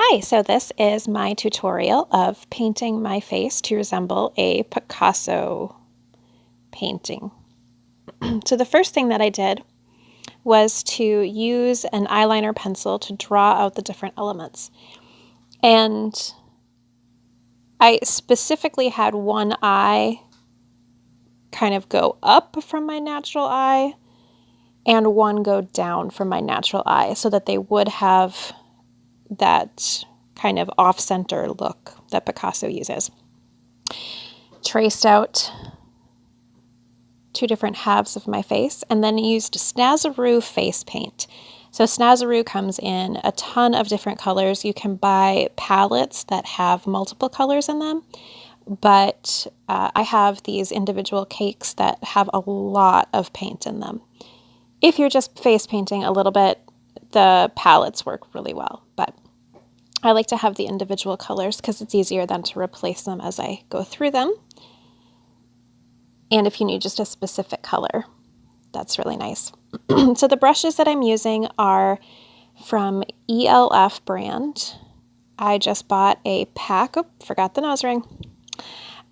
Hi, so this is my tutorial of painting my face to resemble a Picasso painting. So the first thing that I did was to use an eyeliner pencil to draw out the different elements. And I specifically had one eye kind of go up from my natural eye and one go down from my natural eye so that they would have that kind of off-center look that Picasso uses. Traced out two different halves of my face and then used Snazaroo face paint. So Snazaroo comes in a ton of different colors. You can buy palettes that have multiple colors in them, but I have these individual cakes that have a lot of paint in them. If you're just face painting a little bit, the palettes work really well, but I like to have the individual colors because it's easier then to replace them as I go through them. And if you need just a specific color, that's really nice. So the brushes that I'm using are from ELF brand. I just bought a pack, forgot the nose ring.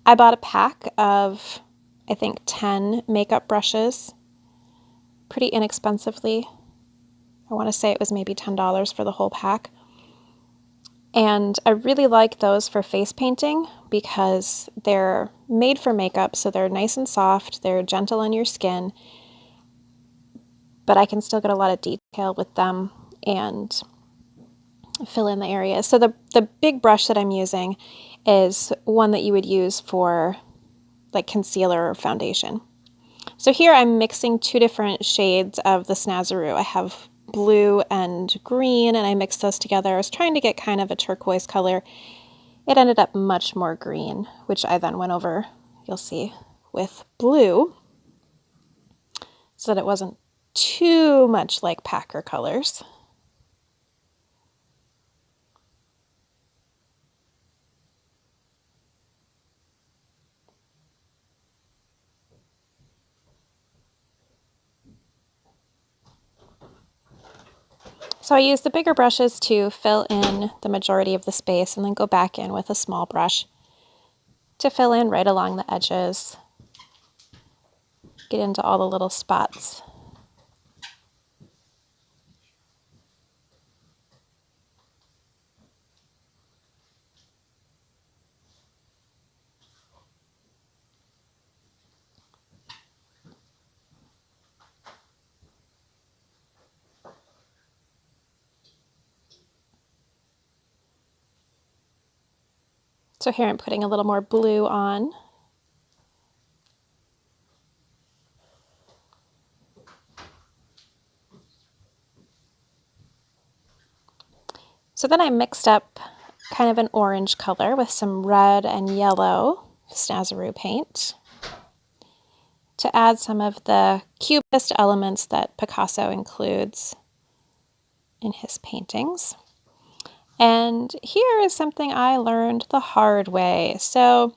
I bought a pack of, I think, 10 makeup brushes pretty inexpensively. I want to say it was maybe $10 for the whole pack. And I really like those for face painting because they're made for makeup, so they're nice and soft, they're gentle on your skin, but I can still get a lot of detail with them and fill in the areas. So the big brush that I'm using is one that you would use for like concealer or foundation. So here I'm mixing two different shades of the Snazaroo. I have blue and green, and I mixed those together. I was trying to get kind of a turquoise color. It ended up much more green, which I then went over, you'll see, with blue so that it wasn't too much like Packer colors. So I use the bigger brushes to fill in the majority of the space and then go back in with a small brush to fill in right along the edges, get into all the little spots. So here I'm putting a little more blue on. So then I mixed up kind of an orange color with some red and yellow Snazaroo paint to add some of the cubist elements that Picasso includes in his paintings. And here is something I learned the hard way. So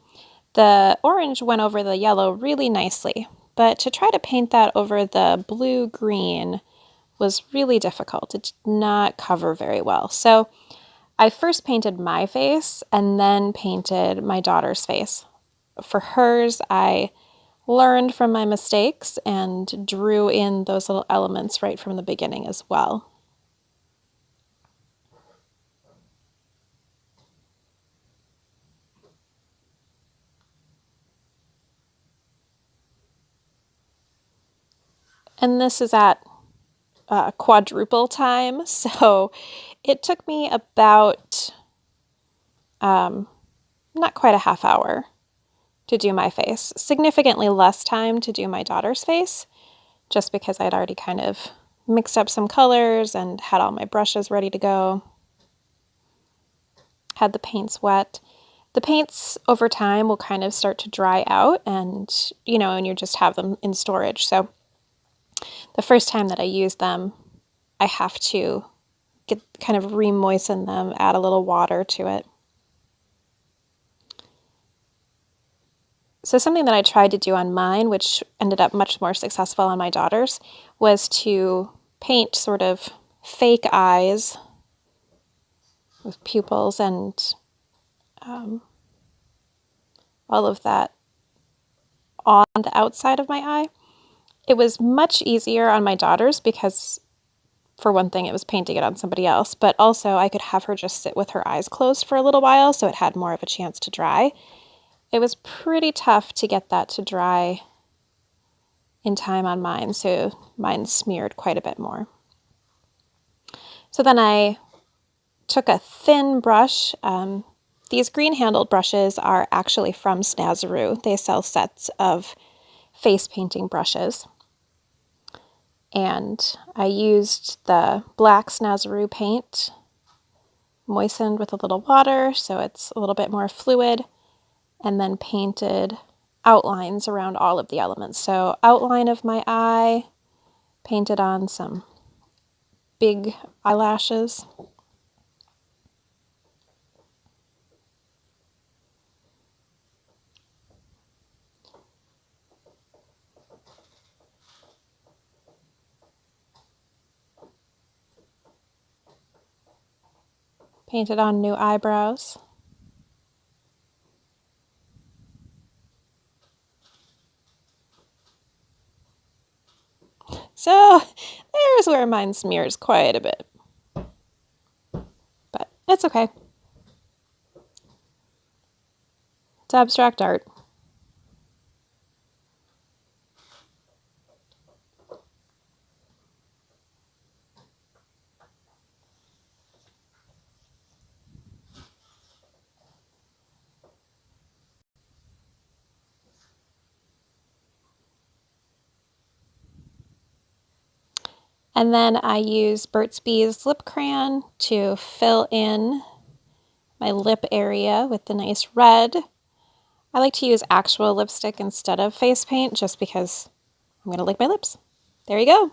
the orange went over the yellow really nicely, but to try to paint that over the blue-green was really difficult. It did not cover very well. So I first painted my face and then painted my daughter's face. For hers, I learned from my mistakes and drew in those little elements right from the beginning as well. And this is at quadruple time, so it took me about not quite a half hour to do my face. Significantly less time to do my daughter's face, just because I'd already kind of mixed up some colors and had all my brushes ready to go. Had the paints wet. The paints over time will kind of start to dry out and you just have them in storage. So the first time that I use them, I have to kind of re-moisten them, add a little water to it. So something that I tried to do on mine, which ended up much more successful on my daughter's, was to paint sort of fake eyes with pupils and all of that on the outside of my eye. It was much easier on my daughter's because, for one thing, it was painting it on somebody else, but also I could have her just sit with her eyes closed for a little while, so it had more of a chance to dry. It was pretty tough to get that to dry in time on mine, so mine smeared quite a bit more. So then I took a thin brush. These green-handled brushes are actually from Snazaroo. They sell sets of face painting brushes. And I used the black Snazaroo paint, moistened with a little water so it's a little bit more fluid, and then painted outlines around all of the elements. So outline of my eye, painted on some big eyelashes. Painted on new eyebrows. So there's where mine smears quite a bit. But it's okay. It's abstract art. And then I use Burt's Bees lip crayon to fill in my lip area with the nice red. I like to use actual lipstick instead of face paint just because I'm going to lick my lips. There you go.